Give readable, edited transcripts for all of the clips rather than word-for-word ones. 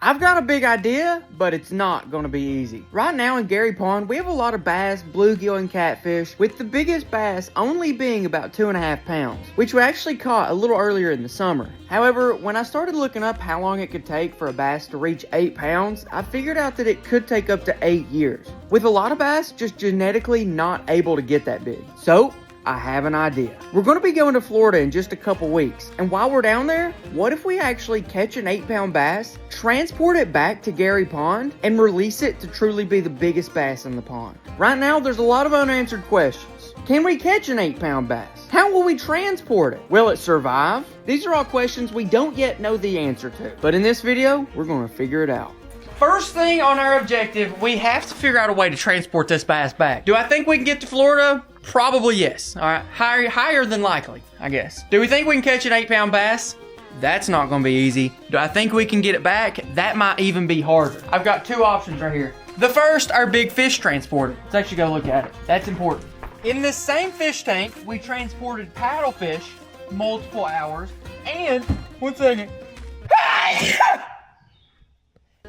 I've got a big idea, but it's not going to be easy. Right now in Gary Pond, we have a lot of bass, bluegill, and catfish, with the biggest bass only being about 2.5 pounds, which we actually caught a little earlier in the summer. However, when I started looking up how long it could take for a bass to reach 8 pounds, I figured out that it could take up to 8 years, with a lot of bass just genetically not able to get that big. So, I have an idea. We're going to be going to Florida in just a couple weeks, and while we're down there, what if we actually catch an 8-pound bass, transport it back to Gary Pond, and release it to truly be the biggest bass in the pond? Right now, there's a lot of unanswered questions. Can we catch an 8-pound bass? How will we transport it? Will it survive? These are all questions we don't yet know the answer to, but in this video, we're going to figure it out. First thing on our objective, we have to figure out a way to transport this bass back. Do I think we can get to Florida? Probably yes. All right, higher than likely, I guess. Do we think we can catch an 8-pound bass? That's not gonna be easy. Do I think we can get it back? That might even be harder. I've got two options right here. The first, our big fish transporter. Let's actually go look at it. That's important. In this same fish tank, we transported paddlefish multiple hours, and, one second.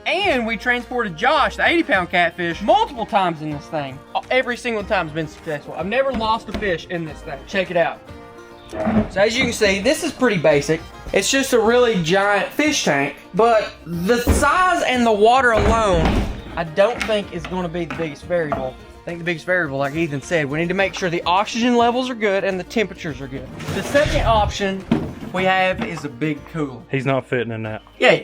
And we transported Josh, the 80-pound catfish, multiple times in this thing. Every single time's been successful. I've never lost a fish in this thing. Check it out. So as you can see, this is pretty basic. It's just a really giant fish tank, but the size and the water alone, I don't think is going to be the biggest variable. I think the biggest variable, like Ethan said, we need to make sure the oxygen levels are good and the temperatures are good. The second option we have is a big cooler. He's not fitting in that. Yeah.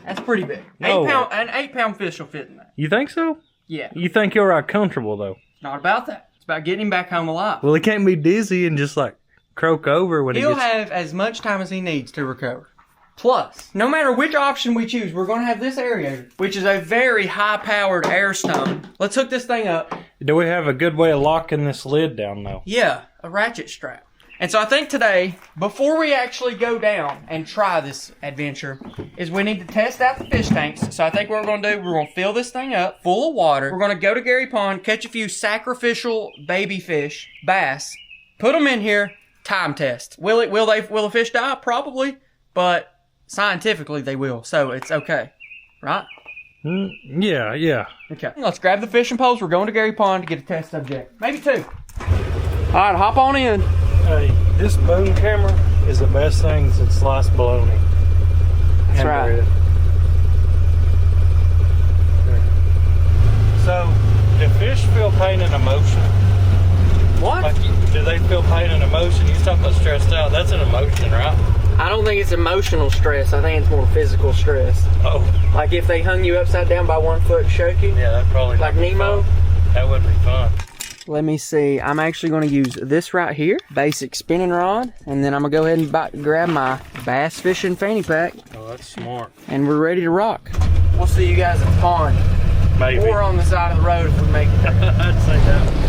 That's pretty big. No. An 8-pound fish will fit in that. You think so? Yeah. You think you're right comfortable though? Not about that. It's about getting him back home alive. Well, he can't be dizzy and just like croak over when He'll he gets... have as much time as he needs to recover. Plus, no matter which option we choose, we're going to have this aerator, which is a very high-powered air stone. Let's hook this thing up. Do we have a good way of locking this lid down though? Yeah, a ratchet strap. And so I think today, before we actually go down and try this adventure, is we need to test out the fish tanks. So I think what we're going to do, we're going to fill this thing up full of water. We're going to go to Gary Pond, catch a few sacrificial baby fish, bass, put them in here, time test. Will the fish die? Probably, but scientifically they will, so it's okay, right? Yeah. Okay, let's grab the fishing poles. We're going to Gary Pond to get a test subject, maybe 2. All right, hop on in. Hey, this boom camera is the best thing since sliced bologna. That's right. So, do fish feel pain and emotion? What? Like, do they feel pain and emotion? You talking about stressed out? That's an emotion, right? I don't think it's emotional stress. I think it's more physical stress. Oh. Like if they hung you upside down by 1 foot and shook you? Yeah, that probably like Nemo? Fun. That would be fun. Let me see. I'm actually going to use this right here, basic spinning rod, and then I'm going to go ahead and grab my bass fishing fanny pack. Oh, that's smart. And we're ready to rock. We'll see you guys at the pond. Maybe. Or on the side of the road if we make it there. I'd say that.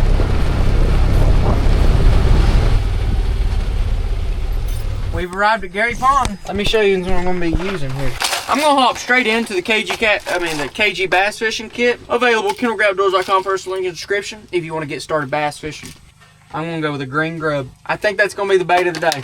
We've arrived at Gary Pond. Let me show you what I'm going to be using here. I'm going to hop straight into the KG bass fishing kit. Available, KendallGrabDoors.com, first link in the description if you want to get started bass fishing. I'm going to go with a green grub. I think that's going to be the bait of the day.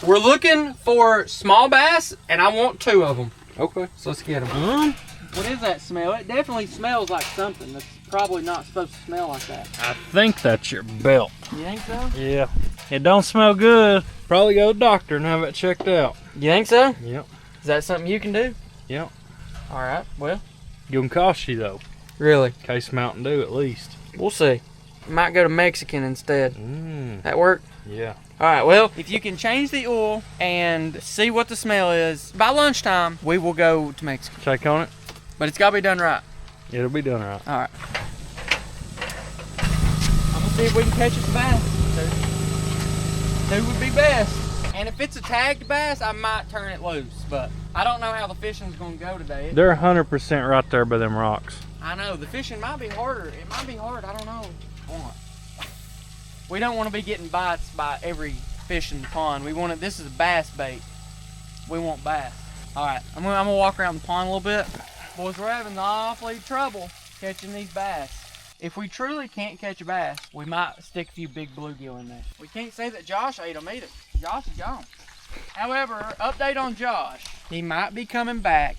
We're looking for small bass, and I want 2 of them. Okay. So let's get them. What is that smell? It definitely smells like something that's probably not supposed to smell like that. I think that's your belt. You think so? Yeah. It don't smell good. Probably go to the doctor and have it checked out. You think so? Yep. Is that something you can do? Yep. All right, well. Gonna cost you though. Really? Case Mountain Dew at least. We'll see. Might go to Mexican instead. That work? Yeah. All right, well, if you can change the oil and see what the smell is, by lunchtime, we will go to Mexico. Check on it. But it's got to be done right. It'll be done right. All right. I'm going to see if we can catch us a bass. 2 would be best. And if it's a tagged bass, I might turn it loose. But I don't know how the fishing's going to go today. They're 100% right there by them rocks. I know. The fishing might be harder. It might be hard. I don't know. We don't want to be getting bites by every fish in the pond. We want it. This is a bass bait. We want bass. All right. I'm gonna walk around the pond a little bit. Boys, we're having awfully trouble catching these bass. If we truly can't catch a bass, we might stick a few big bluegill in there. We can't say that Josh ate them either. Josh is gone. However, update on Josh. He might be coming back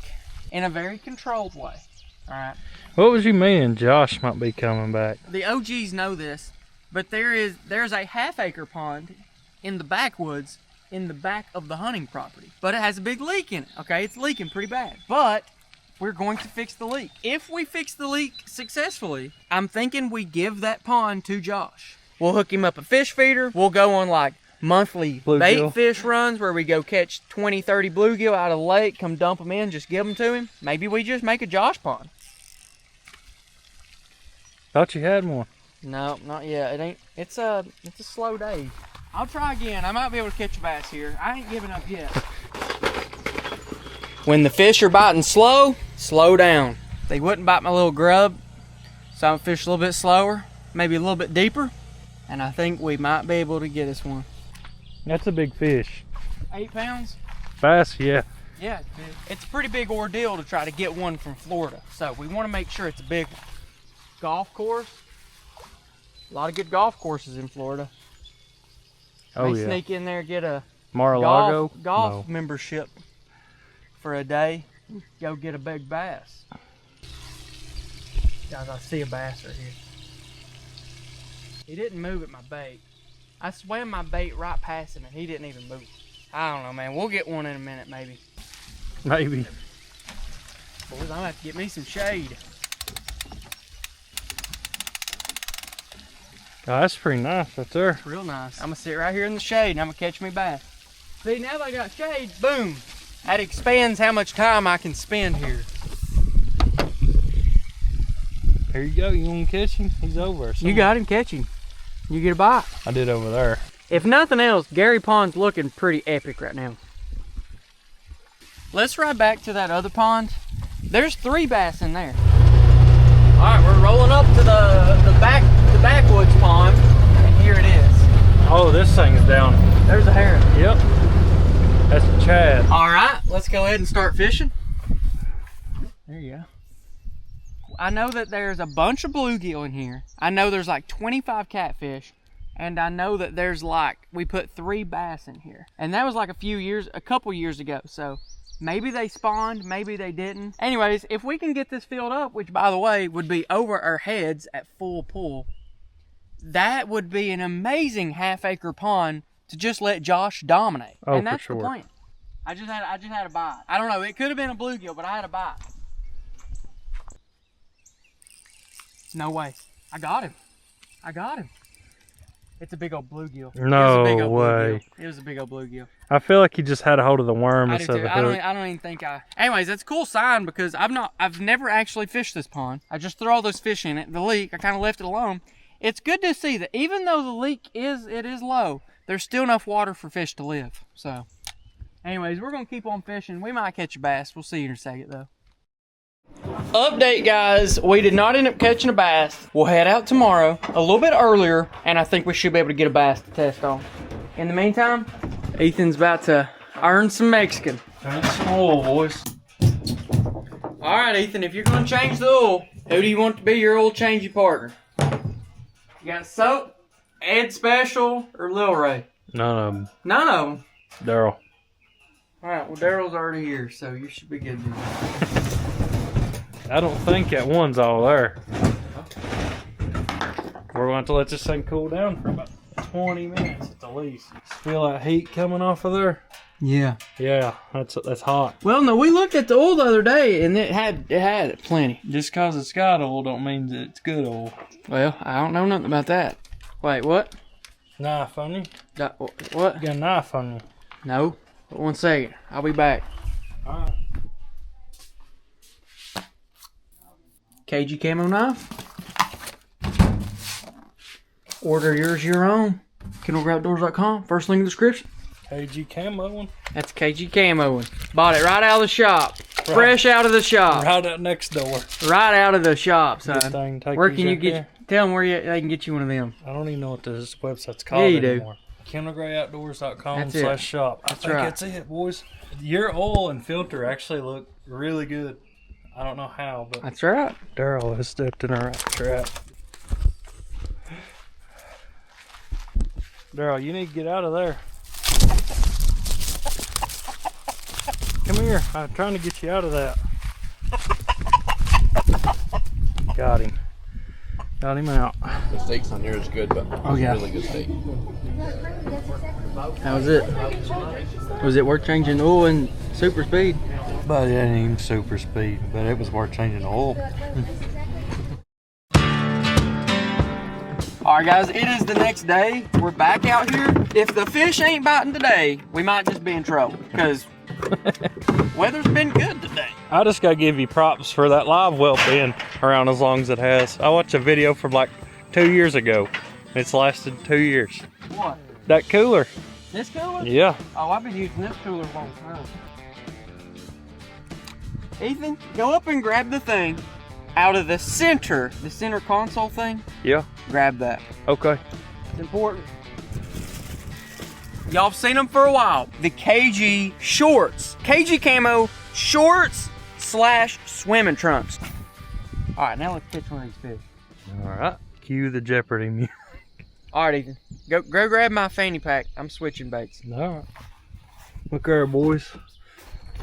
in a very controlled way. All right. What was you meaning? Josh might be coming back. The OGs know this, but there's a half-acre pond in the backwoods in the back of the hunting property, but it has a big leak in it. Okay, it's leaking pretty bad, but we're going to fix the leak. If we fix the leak successfully, I'm thinking we give that pond to Josh. We'll hook him up a fish feeder. We'll go on like monthly bait fish runs where we go catch 20, 30 bluegill out of the lake, come dump them in, just give them to him. Maybe we just make a Josh pond. Thought you had one. No, not yet. It ain't. It's a slow day. I'll try again. I might be able to catch a bass here. I ain't giving up yet. When the fish are biting slow, slow down. They wouldn't bite my little grub, so I'm fish a little bit slower, maybe a little bit deeper, and I think we might be able to get this one. That's a big fish. 8 pounds? Bass, yeah. Yeah, it's a pretty big ordeal to try to get one from Florida, so we want to make sure it's a big one. Golf course. A lot of good golf courses in Florida. Oh, May yeah. sneak in there, get a Mar-a-Lago? golf No. membership for a day. Go get a big bass. Guys, I see a bass right here. He didn't move at my bait. I swam my bait right past him and he didn't even move. I don't know, man. We'll get one in a minute, maybe. Maybe. Boys, I'm gonna have to get me some shade. Oh, that's pretty nice right there. It's real nice. I'm gonna sit right here in the shade and I'm gonna catch me bass. See, now that I got shade, boom. That expands how much time I can spend here. Here you go. You want to catch him? He's over. You got him, catch him. You get a bite. I did over there. If nothing else, Gary Pond's looking pretty epic right now. Let's ride back to that other pond. There's 3 bass in there. All right, we're rolling up to the backwoods pond, and here it is. Oh, this thing is down. There's a herring. Yep. That's a Chad. All right, let's go ahead and start fishing. There you go. I know that there's a bunch of bluegill in here. I know there's like 25 catfish. And I know that there's like, we put 3 bass in here. And that was like a couple years ago. So maybe they spawned, maybe they didn't. Anyways, if we can get this filled up, which by the way, would be over our heads at full pull, that would be an amazing half-acre pond to just let Josh dominate. Oh, and that's for sure. the plan. I just had a bite. I don't know, it could have been a bluegill, but I had a bite. No way. I got him. It's a big old bluegill. No way. Bluegill. It was a big old bluegill. I feel like he just had a hold of the worm I do instead of too. the I hook. don't even think Anyways, that's a cool sign because I've never actually fished this pond. I just threw all those fish in it. The leak, I kind of left it alone. It's good to see that even though the leak is low, there's still enough water for fish to live. So, anyways, we're gonna keep on fishing. We might catch a bass. We'll see you in a second though. Update, guys, we did not end up catching a bass. We'll head out tomorrow a little bit earlier and I think we should be able to get a bass to test on. In the meantime, Ethan's about to earn some Mexican. Turn some oil, boys. All right, Ethan, if you're going to change the oil, who do you want to be your oil changing partner? You got Soap, Ed Special, or Lil Ray? None of them. None of them. Daryl. All right, well, Daryl's already here, so you should be good. I don't think that one's all there. We're going to have to let this thing cool down for about 20 minutes at the least. Feel that heat coming off of there? Yeah. Yeah, that's hot. Well, no, we looked at the oil the other day, and it had plenty. Just because it's got oil don't mean that it's good oil. Well, I don't know nothing about that. Wait, what? Knife on you? What? You got a knife on you. No. 1 second. I'll be back. Alright. KG Camo knife. Order yours your own. KendallOutdoors.com. First link in the description. KG Camo one. That's KG Camo one. Bought it right out of the shop. Fresh out of the shop. Right out next door. Right out of the shop, son. This thing take Where these can you out get? there. Tell them where they can get you one of them. I don't even know what this website's called Yeah, you do. anymore. That's it. KendallGrayOutdoors.com/shop. I think right. that's it, boys. Your oil and filter actually look really good. I don't know how, but That's right. Daryl has stepped in a right trap. Daryl, you need to get out of there. Come here. I'm trying to get you out of that. Got him. Got him out. The steak's not near as good, but Oh, yeah. really good steak. How was it? Was it worth changing oil and super speed? But it ain't even super speed, but it was worth changing the oil. Alright guys, it is the next day. We're back out here. If the fish ain't biting today, we might just be in trouble because weather's been good today. I just gotta give you props for that live well being around as long as it has. I watched a video from like 2 years ago. It's lasted 2 years. What? That cooler. This cooler? Yeah. Oh, I've been using this cooler a long time. Ethan, go up and grab the thing out of the center console thing. Yeah. Grab that. Okay. It's important. Y'all have seen them for a while. The KG shorts. KG camo shorts / swimming trunks. All right, now let's catch one of these fish. All right. Cue the Jeopardy music. All right, Ethan. Go grab my fanny pack. I'm switching baits. All right. Look there, boys.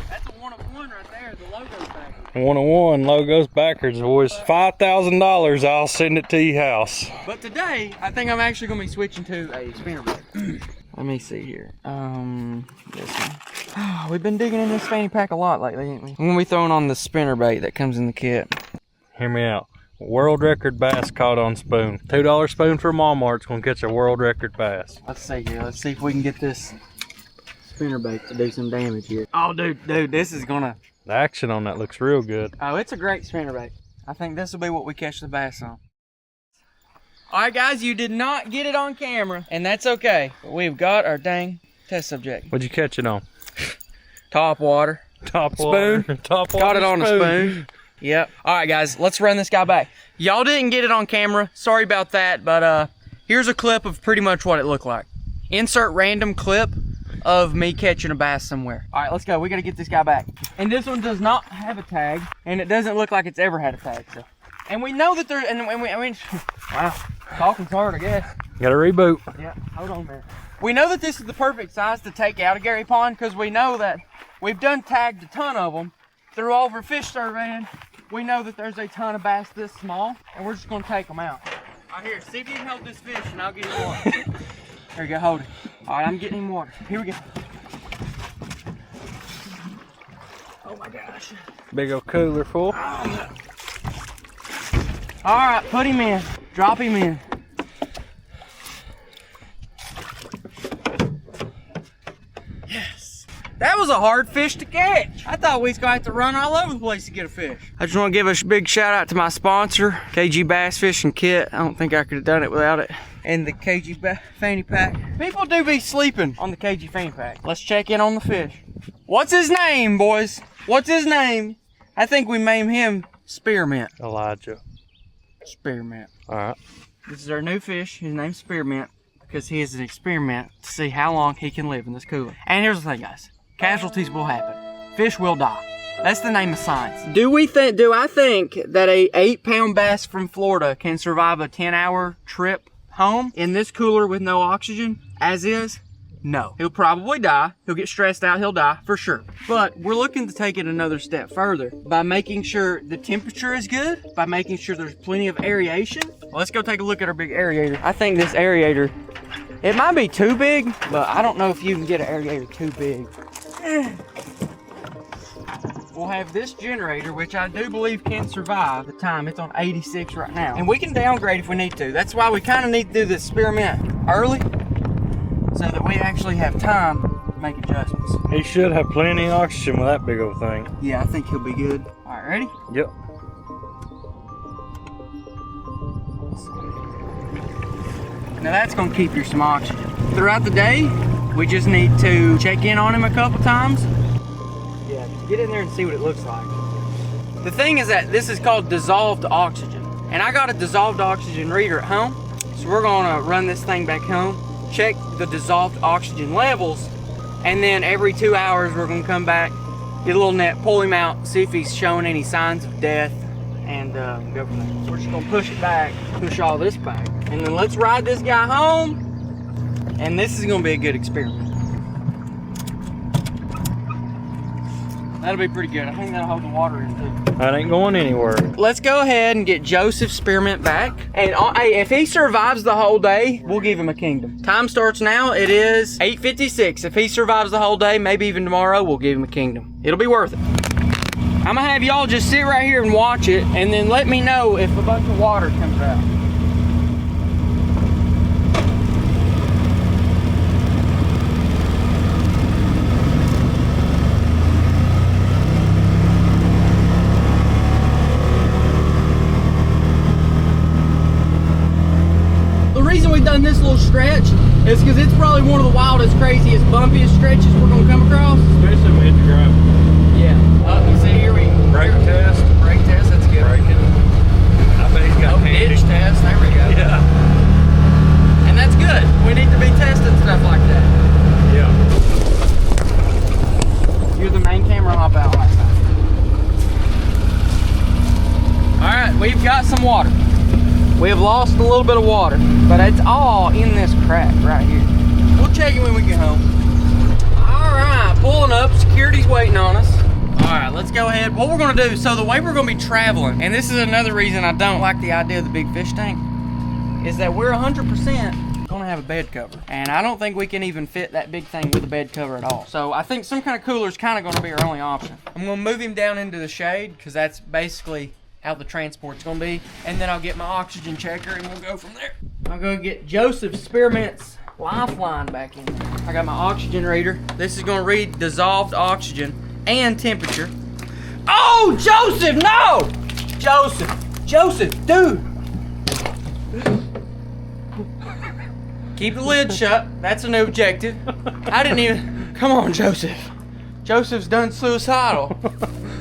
That's a 1 of 1 right there. The logo's back. 1 of 1. Logo's backwards, boys. $5,000. I'll send it to your house. But today, I think I'm actually going to be switching to a spinnerbait. Let me see here. This one. We've been digging in this fanny pack a lot lately, ain't we? I'm going to be throwing on the spinnerbait that comes in the kit. Hear me out. World record bass caught on spoon. $2 spoon from Walmart's gonna catch a world record bass. Let's see here. Let's see if we can get this spinnerbait to do some damage here. Oh, dude, this is gonna... The action on that looks real good. Oh, it's a great spinnerbait. I think this will be what we catch the bass on. All right, guys, you did not get it on camera, and that's okay. But we've got our dang test subject. What'd you catch it on? Top water. Top Spoon. water. Top water. Got it on a spoon. Yep. All right, guys, let's run this guy back. Y'all didn't get it on camera. Sorry about that, but here's a clip of pretty much what it looked like. Insert random clip of me catching a bass somewhere. All right, let's go. We got to get this guy back. And this one does not have a tag, and it doesn't look like it's ever had a tag. So, and we know that there. And we, I mean, wow, talking's hard, I guess. Got to reboot. Yeah. Hold on, man. We know that this is the perfect size to take out of Gary Pond because we know that we've done tagged a ton of them through all of our fish surveying. We know that there's a ton of bass this small, and we're just gonna take them out. All right, here, see if you can hold this fish, and I'll get him water. There you go, hold it. All right, I'm getting him water. Here we go. Oh my gosh. Big old cooler full. All right, put him in. Drop him in. That was a hard fish to catch. I thought we was gonna have to run all over the place to get a fish. I just want to give a big shout out to my sponsor, KG Bass Fishing Kit. I don't think I could have done it without it. And the KG Fanny Pack. People do be sleeping on the KG Fanny Pack. Let's check in on the fish. What's his name, boys? What's his name? I think we named him Spearmint. Elijah. Spearmint. All right. This is our new fish. His name's Spearmint because he is an experiment to see how long he can live in this cooler. And here's the thing, guys. Casualties will happen. Fish will die. That's the name of science. Do I think that a 8-pound bass from Florida can survive a 10-hour trip home in this cooler with no oxygen as is? No. He'll probably die. He'll get stressed out. He'll die for sure. But we're looking to take it another step further by making sure the temperature is good, by making sure there's plenty of aeration. Well, let's go take a look at our big aerator. I think this aerator, it might be too big, but I don't know if you can get an aerator too big. We'll have this generator, which I do believe can survive the time. It's on 86 right now. And we can downgrade if we need to. That's why we kind of need to do this experiment early so that we actually have time to make adjustments. He should have plenty of oxygen with that big old thing. Yeah, I think he'll be good. All right, ready? Yep. Now that's gonna keep you some oxygen. Throughout the day, we just need to check in on him a couple times. Yeah, get in there and see what it looks like. The thing is that this is called dissolved oxygen. And I got a dissolved oxygen reader at home. So we're gonna run this thing back home, check the dissolved oxygen levels, and then every 2 hours we're gonna come back, get a little net, pull him out, see if he's showing any signs of death, and go from there. We're just gonna push it back, push all this back, and then let's ride this guy home. And this is gonna be a good experiment. That'll be pretty good. I think that'll hold the water in too. That ain't going anywhere. Let's go ahead and get Joseph's spearmint back. And hey, if he survives the whole day, we'll give him a kingdom. Time starts now. It is 8:56. If he survives the whole day, maybe even tomorrow, we'll give him a kingdom. It'll be worth it. I'm gonna have y'all just sit right here and watch it, and then let me know if a bunch of water comes out. The reason we've done this little stretch is because it's probably one of the wildest, craziest, bumpiest stretches we're gonna come across. Especially when we hit the gravel. Yeah. You see here we Brake test. brake test. That's good. Braking. I bet he's got handy. Ditch test. There we go. Yeah. And that's good. We need to be testing stuff like that. Yeah. You're the main camera. Hop out like that. All right, we've got some water. We have lost a little bit of water, but it's all in this crack right here. We'll check it when we get home. All right, pulling up. Security's waiting on us. All right, let's go ahead. What we're gonna do, so the way we're gonna be traveling, and this is another reason I don't like the idea of the big fish tank, is that we're 100% gonna have a bed cover. And I don't think we can even fit that big thing with a bed cover at all. So I think some kind of cooler is kind of gonna be our only option. I'm gonna move him down into the shade, because that's basically how the transport's gonna be. And then I'll get my oxygen checker and we'll go from there. I'll go get Joseph Spearmint's lifeline back in there. I got my oxygen reader. This is gonna read dissolved oxygen and temperature. Oh, Joseph, no! Joseph, dude. Keep the lid shut. That's a new objective. I didn't even, come on, Joseph. Joseph's done suicidal.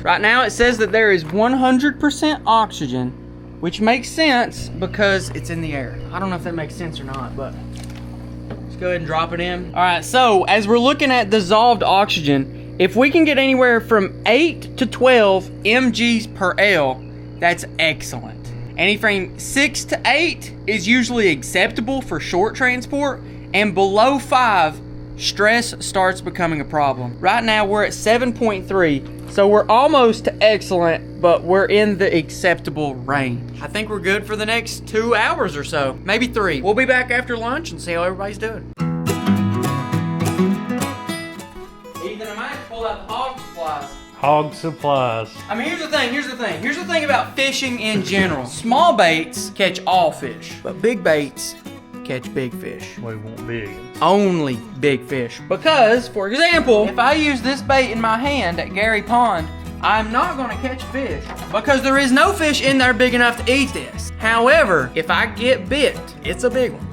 Right now it says that there is 100% oxygen, which makes sense because it's in the air. I don't know if that makes sense or not, but let's go ahead and drop it in. All right, so as we're looking at dissolved oxygen, if we can get anywhere from 8 to 12 mgs per L, that's excellent. Anything 6 to 8 is usually acceptable for short transport, and below 5, stress starts becoming a problem. Right now we're at 7.3, so we're almost to excellent, but we're in the acceptable range. I think we're good for the next 2 hours or so, maybe 3. We'll be back after lunch and see how everybody's doing. Ethan, I might pull out the hog supplies. Hog supplies. I mean, here's the thing about fishing in general. Small baits catch all fish, but big baits catch big fish. We want big. Only big fish. Because, for example, if I use this bait in my hand at Gary Pond, I'm not gonna catch fish because there is no fish in there big enough to eat this. However, if I get bit, it's a big one.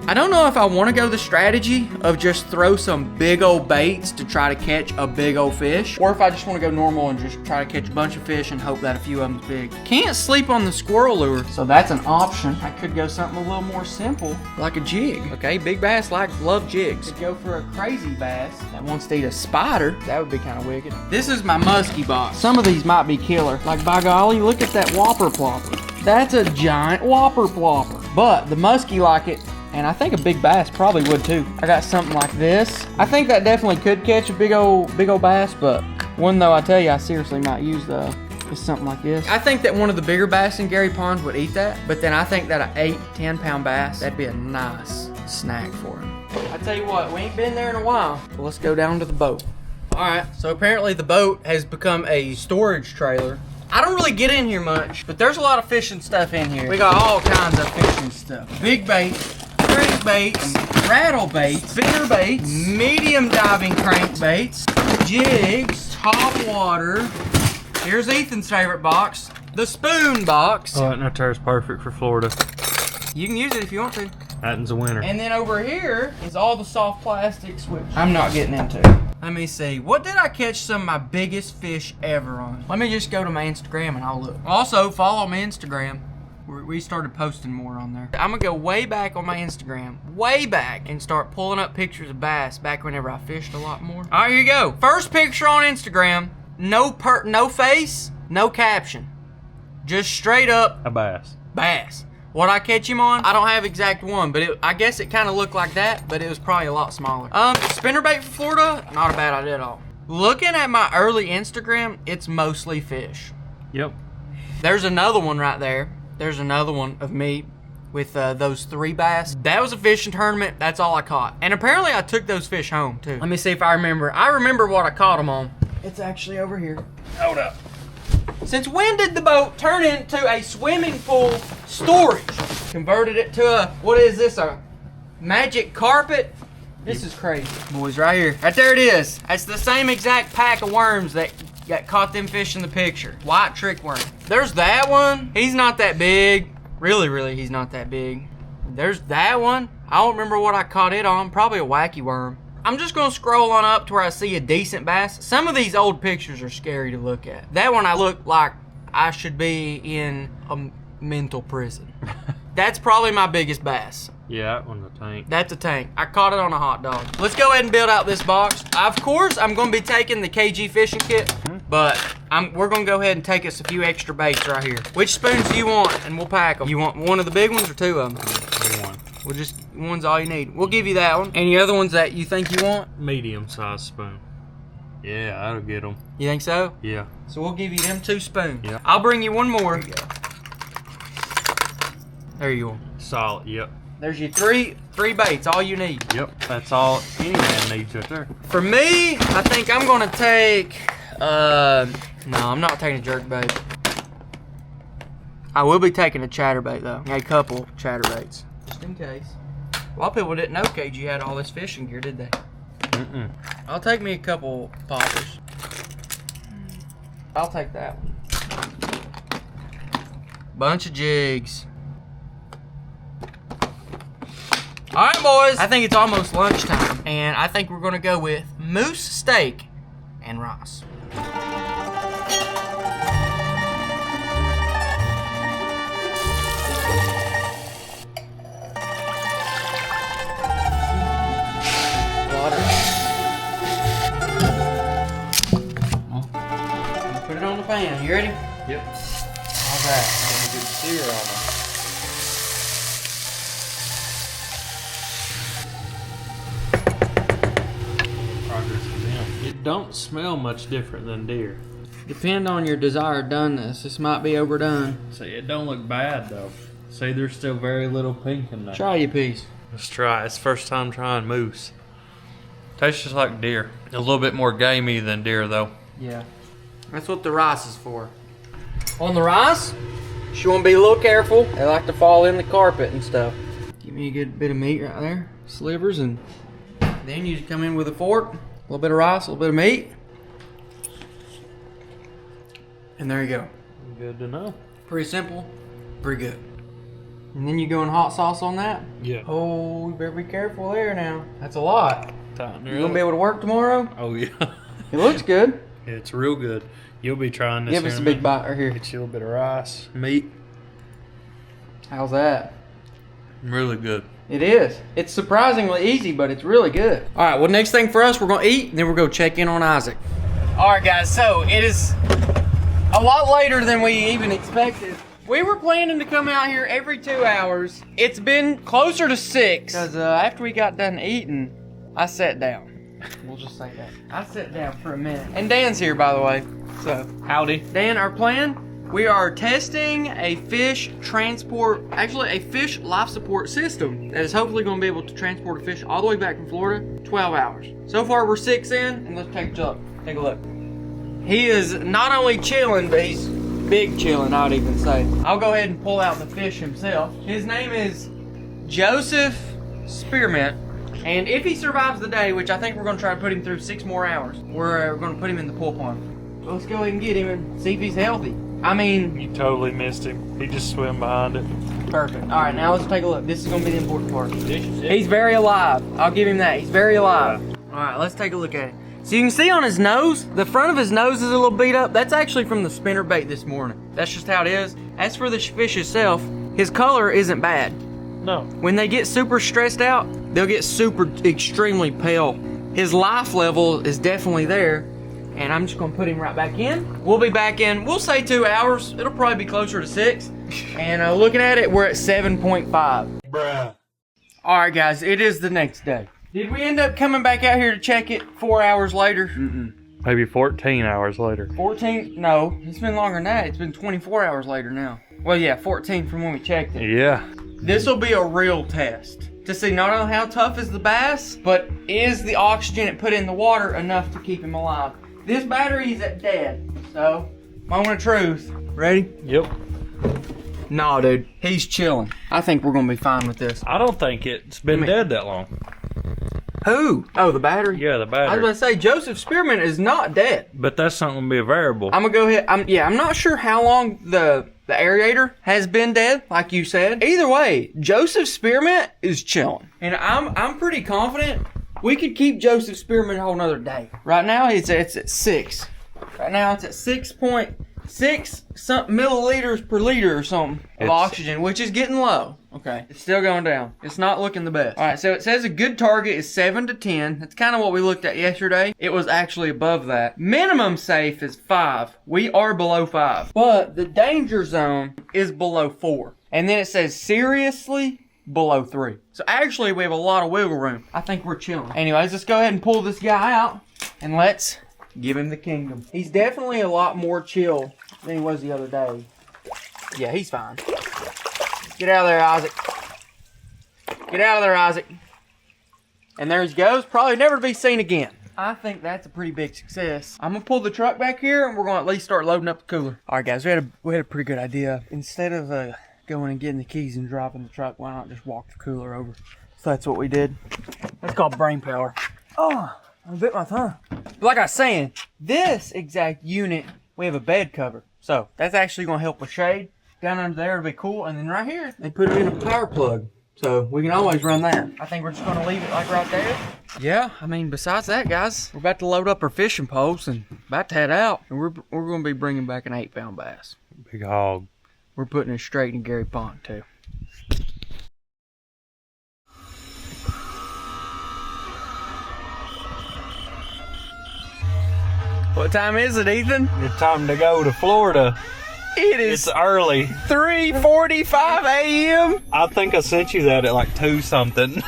I don't know if I want to go the strategy of just throw some big old baits to try to catch a big old fish, or if I just want to go normal and just try to catch a bunch of fish and hope that a few of them's big. Can't sleep on the squirrel lure, so that's an option. I could go something a little more simple, like a jig. Okay, big bass love jigs. Could go for a crazy bass that wants to eat a spider. That would be kind of wicked. This is my muskie box. Some of these might be killer. Like, by golly, look at that whopper plopper. That's a giant whopper plopper. But the muskie like it, and I think a big bass probably would too. I got something like this. I think that definitely could catch a big old bass, but one though I tell you I seriously might use is something like this. I think that one of the bigger bass in Gary Pond would eat that, but then I think that an 8-10 pound bass, that'd be a nice snack for him. I tell you what, we ain't been there in a while, so let's go down to the boat. All right, so apparently the boat has become a storage trailer. I don't really get in here much, but there's a lot of fishing stuff in here. We got all kinds of fishing stuff. Big baits, crankbaits, rattle baits, spinner baits, medium diving crankbaits, jigs, top water. Here's Ethan's favorite box, the spoon box. Oh, that no is perfect for Florida. You can use it if you want to. That a winner. And then over here is all the soft plastics, which I'm not getting into. Let me see. What did I catch some of my biggest fish ever on? Let me just go to my Instagram and I'll look. Also, follow my Instagram. We started posting more on there. I'm gonna go way back on my Instagram, way back, and start pulling up pictures of bass back whenever I fished a lot more. All right, here you go. First picture on Instagram. No face, no caption. Just straight up a bass. Bass. What I catch him on, I don't have exact one, but I guess it kind of looked like that, but it was probably a lot smaller. Spinnerbait for Florida, not a bad idea at all. Looking at my early Instagram, it's mostly fish. Yep. There's another one right there. There's another one of me with those 3 bass. That was a fishing tournament. That's all I caught. And apparently I took those fish home too. Let me see if I remember. I remember what I caught them on. It's actually over here. Hold up. Since when did the boat turn into a swimming pool storage? Converted it to a, what is this, a magic carpet? This is crazy. Boys, right here. Right there it is. That's the same exact pack of worms that caught them fish in the picture. White trick worm. There's that one. He's not that big. Really, he's not that big. There's that one. I don't remember what I caught it on. Probably a wacky worm. I'm just gonna scroll on up to where I see a decent bass. Some of these old pictures are scary to look at. That one I look like I should be in a mental prison. That's probably my biggest bass. Yeah, that one's a tank. That's a tank. I caught it on a hot dog. Let's go ahead and build out this box. Of course, I'm gonna be taking the KG fishing kit, but we're gonna go ahead and take us a few extra baits right here. Which spoons do you want? And we'll pack them. You want one of the big ones or 2 of them? One. We'll just, one's all you need. We'll give you that one. Any other ones that you think you want? Medium-sized spoon. Yeah, that'll get them. You think so? Yeah. So we'll give you them 2 spoons. Yeah. I'll bring you one more. There you go. Solid, yep. There's your three baits, all you need. Yep, that's all any man needs right there. For me, I think I'm gonna take, no, I'm not taking a jerkbait. I will be taking a chatterbait though. A couple chatterbaits, just in case. A lot of people didn't know KG had all this fishing gear, did they? Mm-mm. I'll take me a couple poppers. I'll take that one. Bunch of jigs. All right, boys. I think it's almost lunchtime, and I think we're gonna go with moose steak and rice. Water. Put it on the pan. You ready? Yep. How's that? Getting a good sear on them. It don't smell much different than deer. Depend on your desired doneness. This might be overdone. See, it don't look bad though. See, there's still very little pink in there. Try your piece. Let's try. It's first time trying moose. Tastes just like deer. A little bit more gamey than deer though. Yeah. That's what the rice is for. On the rice, you want to be a little careful. They like to fall in the carpet and stuff. Give me a good bit of meat right there. Slivers, and then you just come in with a fork. A little bit of rice, a little bit of meat. And there you go. Good to know. Pretty simple, pretty good. And then you go in hot sauce on that? Yeah. Oh, you better be careful there now. That's a lot. Tighten You gonna be able to work tomorrow? Oh yeah. It looks good. It's real good. You'll be trying this. Give us a big bite right here. Get you a little bit of rice, meat. How's that? Really good. It is. It's surprisingly easy, but it's really good. All right, well, next thing for us, we're gonna eat, and then we're gonna check in on Isaac. All right, guys, so it is a lot later than we even expected. We were planning to come out here every 2 hours. It's been closer to 6, because after we got done eating, I sat down. We'll just say that. I sat down for a minute. And Dan's here, by the way. So, howdy. Dan, our plan, we are testing a fish transport, actually a fish life support system that is hopefully going to be able to transport a fish all the way back from Florida, 12 hours. So far, we're 6 in, and let's take a look. Take a look. He is not only chilling, but he's big chilling, I would even say. I'll go ahead and pull out the fish himself. His name is Joseph Spearmint. And if he survives the day, which I think we're going to try to put him through 6 more hours, we're going to put him in the pool pond. Let's go ahead and get him and see if he's healthy. I mean... You totally missed him. He just swam behind it. Perfect. All right, now let's take a look. This is going to be the important part. He's very alive. I'll give him that. He's very alive. All right, let's take a look at it. So you can see on his nose, the front of his nose is a little beat up. That's actually from the spinner bait this morning. That's just how it is. As for the fish itself, his color isn't bad. No. When they get super stressed out, they'll get super extremely pale. His life level is definitely there. And I'm just gonna put him right back in. We'll be back in, we'll say 2 hours. It'll probably be closer to 6. And looking at it, we're at 7.5. Bruh. All right, guys, it is the next day. Did we end up coming back out here to check it 4 hours later? Maybe 14 hours later. 14? No, it's been longer than that. It's been 24 hours later now. Well, yeah, 14 from when we checked it. Yeah. This will be a real test to see not only how tough is the bass, but is the oxygen it put in the water enough to keep him alive. This battery is at dead, so moment of truth. Ready? Yep. Nah, dude, he's chilling. I think we're gonna be fine with this. I don't think it's been dead that long. Who? Oh, the battery? Yeah, the I battery. was about to say, Joseph Spearman is not dead. But that's something to be a variable. I'm gonna go ahead. I'm not sure how long the aerator has been dead, like you said. Either way, Joseph Spearman is chilling, and I'm pretty confident we could keep Joseph Spearman a whole nother day. Right now it's at 6. Right now it's at 6.6 something milliliters per liter or something of oxygen, which is getting low. Okay, it's still going down. It's not looking the best. All right, so it says a good target is 7 to 10. That's kind of what we looked at yesterday. It was actually above that. Minimum safe is 5. We are below 5. But the danger zone is below 4. And then it says seriously below 3. So actually we have a lot of wiggle room. I think we're chilling. Anyways, let's go ahead and pull this guy out and let's give him the kingdom. He's definitely a lot more chill than he was the other day. Yeah, he's fine. Get out of there, Isaac. Get out of there, Isaac. And there he goes. Probably never to be seen again. I think that's a pretty big success. I'm gonna pull the truck back here, and we're gonna at least start loading up the cooler. All right, guys, we had a pretty good idea. Instead of going and getting the keys and dropping the truck, why not just walk the cooler over? So that's what we did. That's called brain power. Oh, I bit my tongue. But like I was saying, this exact unit, we have a bed cover. So that's actually gonna help with shade. Down under there it'll be cool, and then right here they put it in a power plug, so we can always run that. I think we're just gonna leave it like right there. Yeah, I mean, besides that, guys, we're about to load up our fishing poles and about to head out, and we're gonna be bringing back an 8-pound bass. Big hog. We're putting it straight in Gary Pond too. What time is it, Ethan? It's time to go to Florida. It is It's early. 3:45 a.m. I think I sent you that at like 2 something.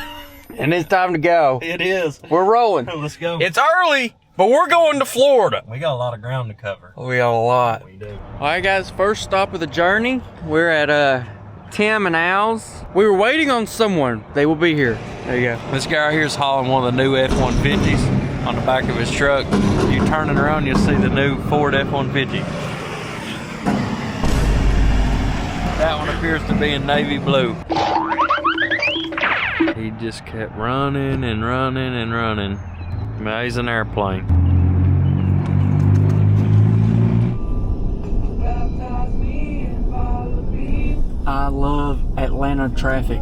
and it's time to go. It is. We're rolling. Let's go. It's early, but we're going to Florida. We got a lot of ground to cover. We got a lot. We do. All right, guys, first stop of the journey. We're at Tim and Al's. We were waiting on someone. They will be here. There you go. This guy right here is hauling one of the new F-150s on the back of his truck. You turn it around, you'll see the new Ford F-150. That one appears to be in navy blue. He just kept running and running and running. Man, he's an airplane. I love Atlanta traffic.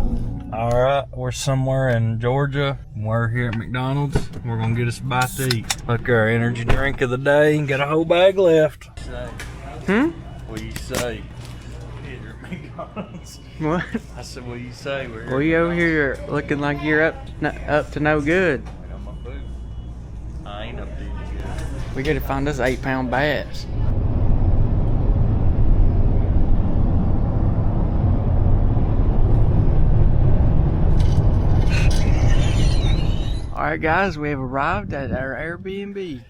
All right, we're somewhere in Georgia. We're here at McDonald's. We're gonna get us a bite to eat. Look, our energy drink of the day. Got a whole bag left. What do you say? Here at McDonald's. What? I said, what do you say? We're here. Well, you over here looking like you're up to no good. I got my food. I ain't up to any good. We gotta find us 8-pound bass. Alright guys, we have arrived at our Airbnb.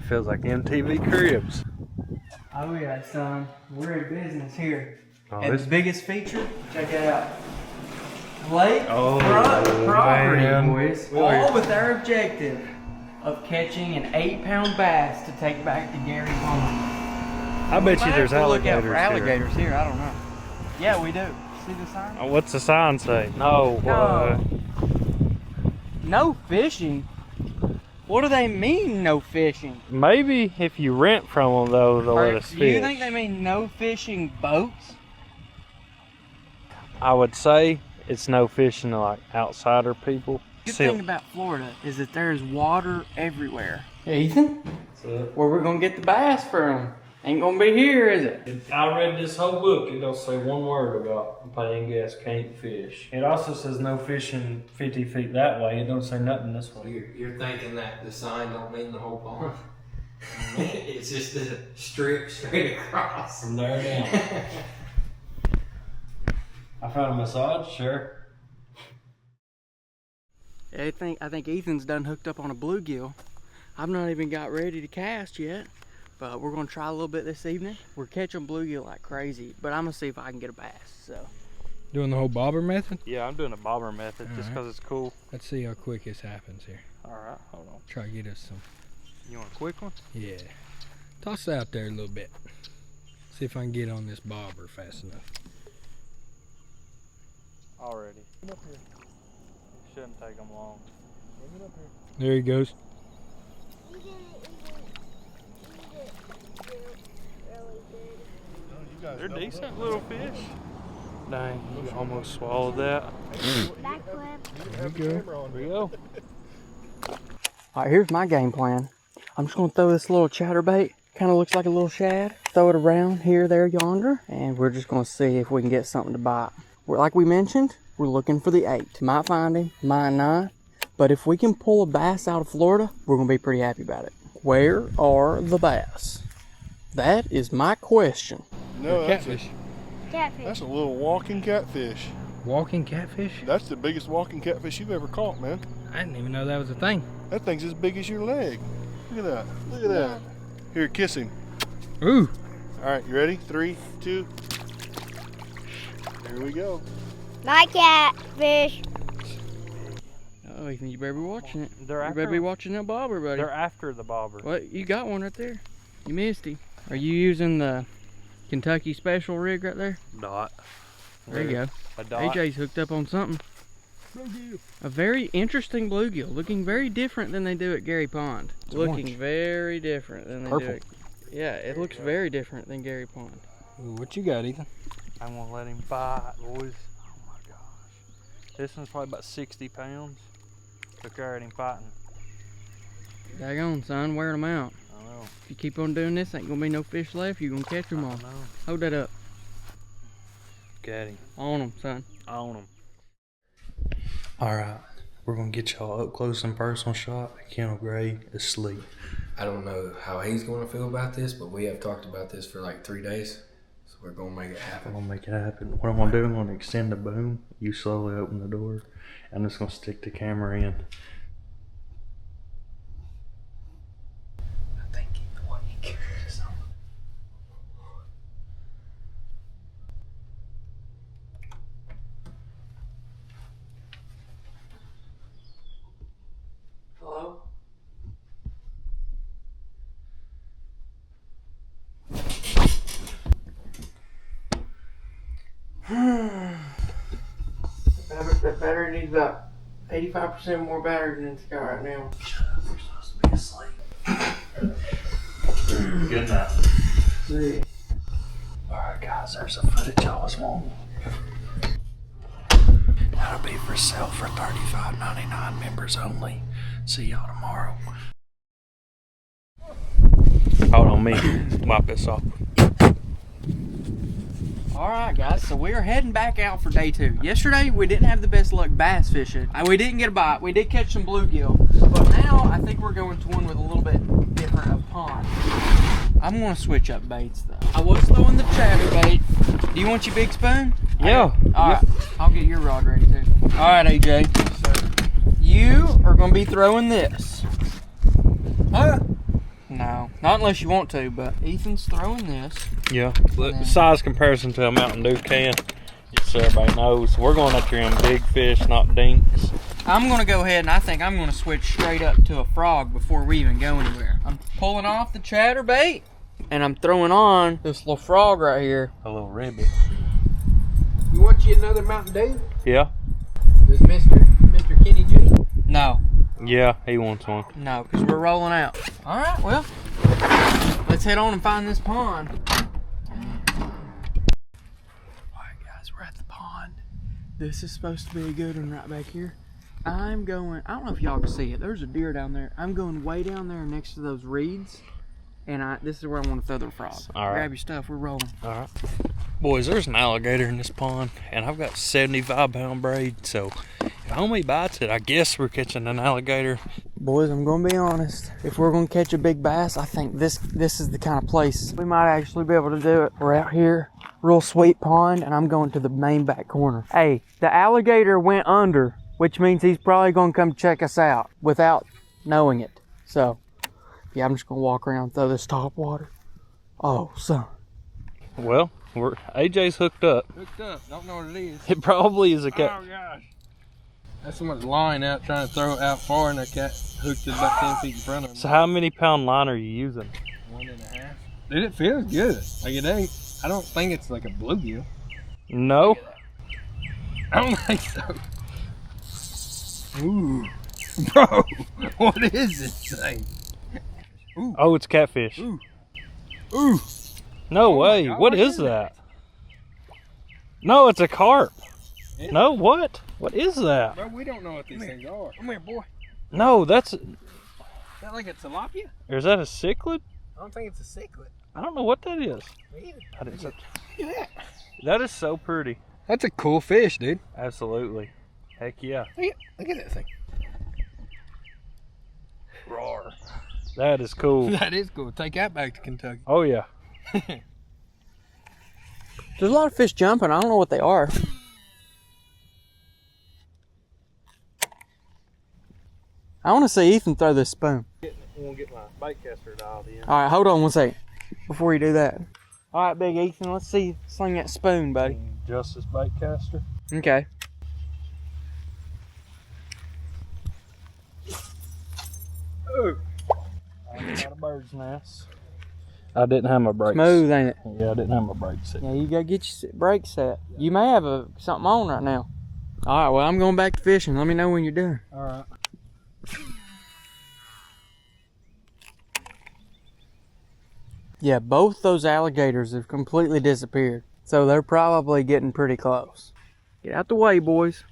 Feels like MTV Cribs. Oh yeah, son. We're in business here. Oh, and this the biggest feature, check it out. Lake Oh, front property, man. boys. All with our objective of catching an 8-pound bass to take back to Gary Pond. I bet you there's Look out alligators for here. alligators here. I don't know. Yeah, we do. See the sign? Oh, what's the sign say? No. No fishing? What do they mean, no fishing? Maybe if you rent from them, though, they'll let us fish. Do you think they mean no fishing boats? I would say it's no fishing to like outsider people. Good thing about Florida is that there's water everywhere. Hey, Ethan? Where we're gonna get the bass from? Ain't gonna be here, is it? I read this whole book. It don't say one word about paying gas can't fish. It also says no fishing 50 feet that way. It don't say nothing this way. You're thinking that the sign don't mean the whole pond. It's just a strip straight across. From there down. I found a massage chair. I think Ethan's done hooked up on a bluegill. I've not even got ready to cast yet, but we're gonna try a little bit this evening. We're catching bluegill like crazy, but I'm gonna see if I can get a bass, so. Doing the whole bobber method? Yeah, I'm doing a bobber method just Alright. because it's cool. Let's see how quick this happens here. Alright, hold on. Try to get us some. You want a quick one? Yeah. Toss it out there a little bit. See if I can get on this bobber fast enough. Already. It shouldn't take them long. There he goes. They're decent little fish. Dang, you almost swallowed that. There we go. There we go. All right, here's my game plan. I'm just gonna throw this little chatterbait. Kind of looks like a little shad. Throw it around here, there, yonder, and we're just gonna see if we can get something to bite. Like we mentioned, we're looking for the 8. Might find him, might not. But if we can pull a bass out of Florida, we're gonna be pretty happy about it. Where are the bass? That is my question. No, that's Catfish. that's a little walking catfish. Walking catfish? That's the biggest walking catfish you've ever caught, man. I didn't even know that was a thing. That thing's as big as your leg. Look at that. Look at that. Here, kiss him. Ooh. All right, you ready? 3, 2. Here we go. My catfish. Oh, Ethan, you better be watching it. They're You after better be watching that bobber, buddy. They're after the bobber. What? You got one right there. You missed him. Are you using the Kentucky special rig right there? Dot. There you go. A dot. AJ's hooked up on something. A very interesting bluegill, looking very different than they do at Gary Pond. Looking orange. very different than they Purple. do. Yeah, it looks very different than Gary Pond. Ooh, what you got, Ethan? I'm gonna let him bite, boys. Oh my gosh. This one's probably about 60 pounds. Look there at him fighting. Daggone, son, wearing them out. I know. If you keep on doing this, ain't gonna be no fish left. You're gonna catch them all. I know. Hold that up. Got him. On them, son. On him. Alright, we're gonna get y'all up close and personal shot. Kendall Gray asleep. I don't know how he's going to feel about this, but we have talked about this for like 3 days. So we're going to make it I'm happen. gonna make it happen. What I'm gonna do, I'm gonna extend the boom. You slowly open the door. I'm just gonna stick the camera in. I think you know what he cares. Hello? That battery needs about 85% more battery than it's got right now. We're supposed to be asleep. Good night. See. Alright guys, there's a footage I was wanting. That'll be for sale for $35.99, members only. See y'all tomorrow. Hold on, me. Wipe this off. Alright guys, so we are heading back out for day 2. Yesterday we didn't have the best luck bass fishing. We didn't get a bite. We did catch some bluegill. But now I think we're going to one with a little bit different of pond. I'm going to switch up baits though. I was throwing the chatterbait. Do you want your big spoon? Yeah. Alright, I'll get your rod ready too. Alright AJ. You are going to be throwing this. Huh? No, not unless you want to, but Ethan's throwing this. Yeah. Look, the size comparison to a Mountain Dew can. Just so everybody knows. We're going after him big fish, not dinks. I'm going to go ahead and I think I'm going to switch straight up to a frog before we even go anywhere. I'm pulling off the chatterbait and I'm throwing on this little frog right here. A little ribbit. You want you another Mountain Dew? Yeah. Does Mr. Kenny G? No, Yeah, he wants one. no, because we're rolling out. All right, well, let's head on and find this pond. All right, guys, we're at the pond. This is supposed to be a good one right back here. I'm going, I don't know if y'all can see it. There's a deer down there. I'm going way down there next to those reeds. And this is where I want to throw the frog. All right. Grab your stuff, we're rolling. All right. Boys, there's an alligator in this pond, and I've got 75-pound braid, so if homie bites it, I guess we're catching an alligator. Boys, I'm gonna be honest. If we're gonna catch a big bass, I think this is the kind of place we might actually be able to do it. We're out here, real sweet pond, and I'm going to the main back corner. Hey, the alligator went under, which means he's probably gonna come check us out without knowing it. So, Yeah, I'm just gonna walk around and throw this top water. Oh, son. Well, AJ's hooked up. Hooked up. Don't know what it is. It probably is a cat. Oh gosh. That's someone's line out trying to throw it out far, and that cat hooked it about 10 feet in front of him. So how many pound line are you using? 1.5. Dude, it feels good. Like it ain't. I don't think it's like a bluegill. No. I don't think so. Ooh, bro, what is this thing? Ooh. Oh, it's catfish. Ooh. Ooh. No Oh way. God, what is that? No, it's a carp. Yeah. No, what? What is that? Bro, we don't know what these things are. Come here, boy. No, that's. Is that like a tilapia? Or is that a cichlid? I don't think it's a cichlid. I don't know what that is. Me either. I didn't. Look at that. That is so pretty. That's a cool fish, dude. Absolutely. Heck yeah. Look at that thing. Roar. That is cool. That is cool. Take that back to Kentucky. Oh yeah. There's a lot of fish jumping. I don't know what they are. I want to see Ethan throw this spoon. I'm gonna get my bait caster dialed in. All right, hold on one second before you do that. All right, Big Ethan, let's see you sling that spoon, buddy. Justice bait caster. Okay. Ooh. I got a bird's nest. I didn't have my brakes. Smooth, ain't it? Yeah, I didn't have my brakes set. Yeah, you gotta get your brakes set. You may have something on right now. All right, well, I'm going back to fishing. Let me know when you're done. All right. Yeah, both those alligators have completely disappeared. So they're probably getting pretty close. Get out the way, boys.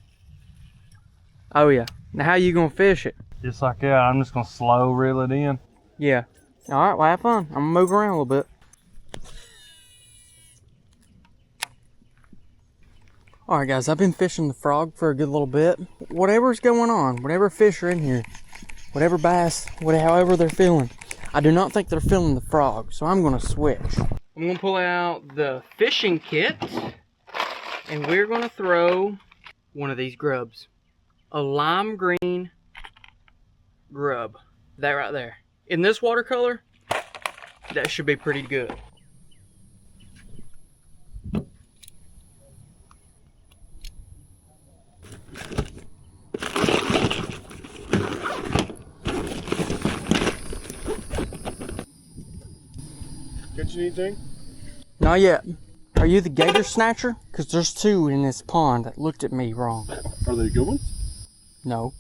Oh, yeah. Now, how you gonna fish it? Just like that, I'm just gonna slow reel it in. Yeah. All right, well, have fun. I'm gonna move around a little bit. All right, guys, I've been fishing the frog for a good little bit. Whatever's going on, whatever fish are in here, whatever bass, however they're feeling, I do not think they're feeling the frog, so I'm gonna switch. I'm gonna pull out the fishing kit, and we're gonna throw one of these grubs. A lime green grub. That right there. In this watercolor, that should be pretty good. Catch anything? Not yet. Are you the gator snatcher? Because there's two in this pond that looked at me wrong. Are they good ones? No.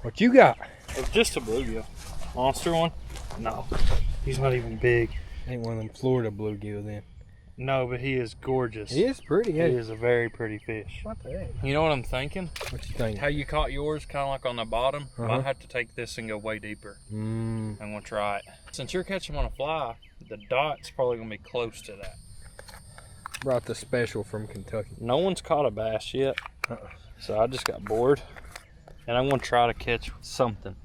What you got? It's just a bluegill. Monster one? No. He's not even big. Ain't one of them Florida bluegill then. No, but he is gorgeous. He is pretty, He yeah. is a very pretty fish. What the heck? You know what I'm thinking? What you think? How you caught yours, kind of like on the bottom. Uh-huh. Might have to take this and go way deeper. Mmm. I'm gonna try it. Since you're catching on a fly, the dot's probably gonna be close to that. Brought the special from Kentucky. No one's caught a bass yet, so I just got bored, and I'm gonna try to catch something.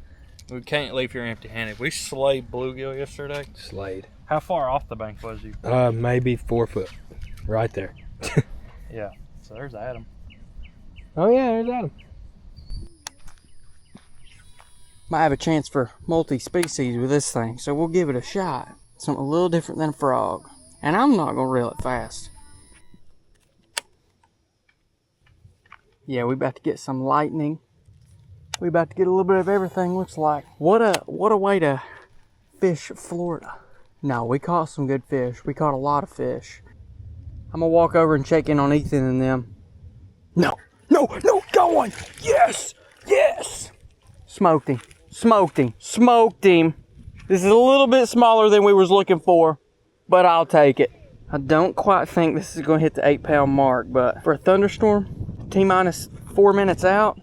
We can't leave here empty-handed. We slayed bluegill yesterday. Slade. How far off the bank was you? Maybe 4 foot. Right there. Yeah. So there's Adam. Oh yeah, there's Adam. Might have a chance for multi-species with this thing, so we'll give it a shot. Something a little different than a frog. And I'm not gonna reel it fast. Yeah, we about to get some lightning. We about to get a little bit of everything, looks like. What a way to fish Florida. No, we caught some good fish. We caught a lot of fish. I'm gonna walk over and check in on Ethan and them. No, going! Yes! Yes! Smoked him. Smoked him. Smoked him. This is a little bit smaller than we was looking for, but I'll take it. I don't quite think this is gonna hit the 8-pound mark, but for a thunderstorm, T-minus 4 minutes out,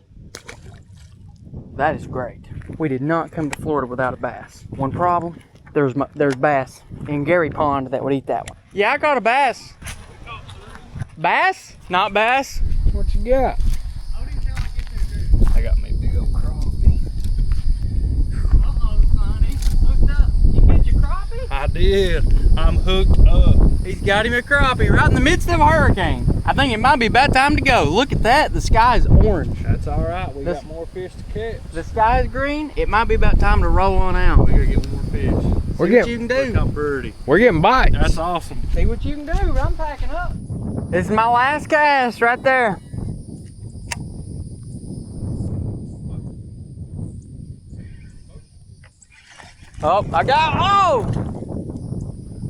that is great. We did not come to Florida without a bass. One problem, there's bass in Gary Pond that would eat that one. Yeah, I caught a bass. Bass? Not bass. What you got? I got me a big old crappie. Uh-oh, Sonny. Hooked up. You get your crappie? I did. I'm hooked up. He's got him a crappie right in the midst of a hurricane. I think it might be about time to go. Look at that. The sky is orange. That's That's all right. We got more fish to catch. The sky's green. It might be about time to roll on out. We gotta get more fish. We're See getting, what you can do. Look how pretty. we're getting bites. That's awesome. See what you can do. I'm packing up. This is my last cast right there. Oh, I got, oh!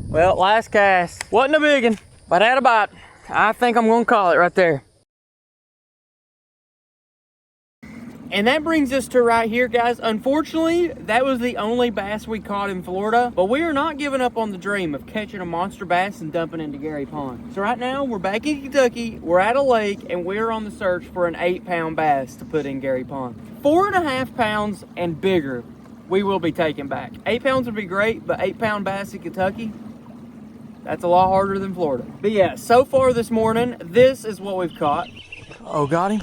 Well, last cast. Wasn't a big one, but had a bite. I think I'm gonna call it right there. And that brings us to right here, guys. Unfortunately, that was the only bass we caught in Florida, but we are not giving up on the dream of catching a monster bass and dumping into Gary Pond. So right now, we're back in Kentucky, we're at a lake, and we're on the search for an 8-pound bass to put in Gary Pond. 4.5 pounds and bigger, we will be taking back. 8 pounds would be great, but 8-pound bass in Kentucky, that's a lot harder than Florida. But yeah, so far this morning, this is what we've caught. Oh, got him?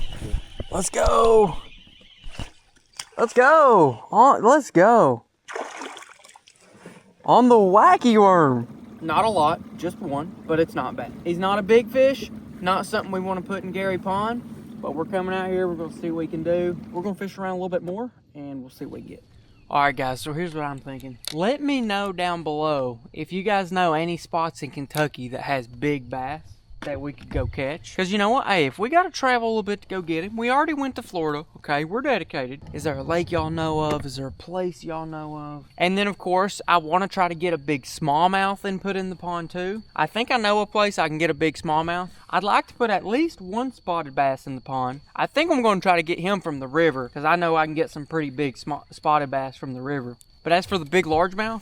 Let's go. Let's go. Let's go. On the wacky worm. Not a lot, just one, but it's not bad. He's not a big fish, not something we want to put in Gary Pond, but we're coming out here, we're gonna see what we can do. We're gonna fish around a little bit more and we'll see what we get. All right, guys, so here's what I'm thinking. Let me know down below if you guys know any spots in Kentucky that has big bass that we could go catch. Because you know what? Hey, if we got to travel a little bit to go get him, we already went to Florida, okay? We're dedicated. Is there a lake y'all know of? Is there a place y'all know of? And then, of course, I want to try to get a big smallmouth and put in the pond, too. I think I know a place I can get a big smallmouth. I'd like to put at least one spotted bass in the pond. I think I'm going to try to get him from the river because I know I can get some pretty big spotted bass from the river. But as for the big largemouth,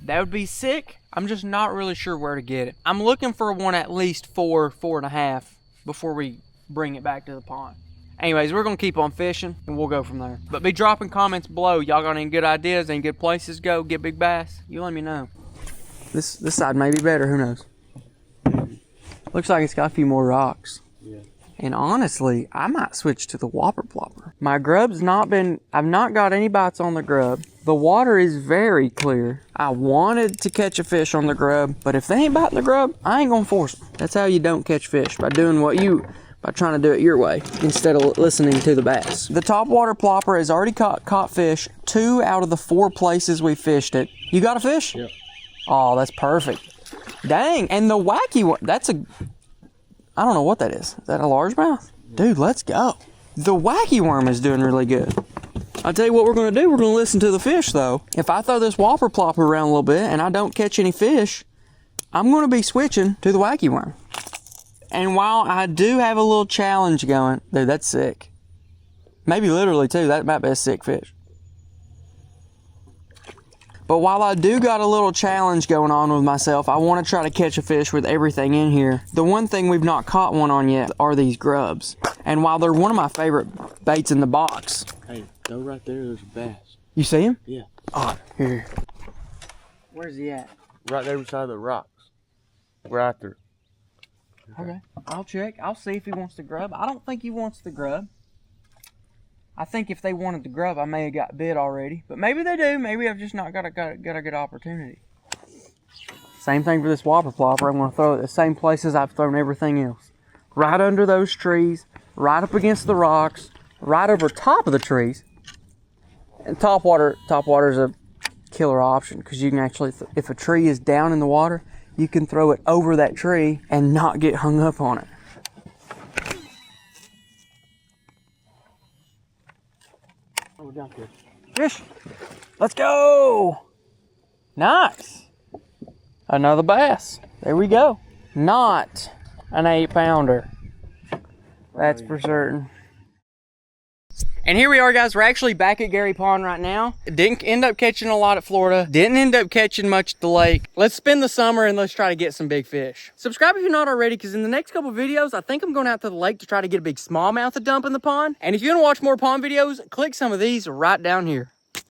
that would be sick. I'm just not really sure where to get it. I'm looking for one at least 4.5 before we bring it back to the pond. Anyways, we're going to keep on fishing and we'll go from there. But be dropping comments below. Y'all got any good ideas, any good places to go get big bass? You let me know. This side may be better, who knows? Looks like it's got a few more rocks. Yeah. And honestly, I might switch to the whopper plopper. My grub's I've not got any bites on the grub. The water is very clear. I wanted to catch a fish on the grub, but if they ain't biting the grub, I ain't gonna force them. That's how you don't catch fish, by trying to do it your way instead of listening to the bass. The top water plopper has already caught fish 2 out of the 4 places we fished it. You got a fish? Yep. Oh, that's perfect. Dang, and the wacky one, I don't know what that is. Is that a largemouth? Dude, let's go. The wacky worm is doing really good. I'll tell you what we're going to do. We're going to listen to the fish, though. If I throw this whopper plopper around a little bit and I don't catch any fish, I'm going to be switching to the wacky worm. And while I do have a little challenge going, dude, that's sick. Maybe literally, too. That might be a sick fish. But while I do got a little challenge going on with myself, I want to try to catch a fish with everything in here. The one thing we've not caught one on yet are these grubs. And while they're one of my favorite baits in the box. Hey, go right there, there's a bass. You see him? Yeah. Oh, here. Where's he at? Right there beside the rocks. Right there. Okay, I'll check. I'll see if he wants the grub. I don't think he wants the grub. I think if they wanted the grub, I may have got bit already. But maybe they do. Maybe I've just not got a good opportunity. Same thing for this whopper plopper. I'm going to throw it the same places I've thrown everything else. Right under those trees, right up against the rocks, right over top of the trees. And top water is a killer option because you can actually, if a tree is down in the water, you can throw it over that tree and not get hung up on it. Oh, down here. Fish. Let's go. Nice. Another bass. There we go. Not an 8-pounder. That's for certain. And here we are, guys. We're actually back at Gary Pond right now. Didn't end up catching a lot at Florida. Didn't end up catching much at the lake. Let's spend the summer and let's try to get some big fish. Subscribe if you're not already, because in the next couple videos, I think I'm going out to the lake to try to get a big smallmouth to dump in the pond. And if you want to watch more pond videos, click some of these right down here.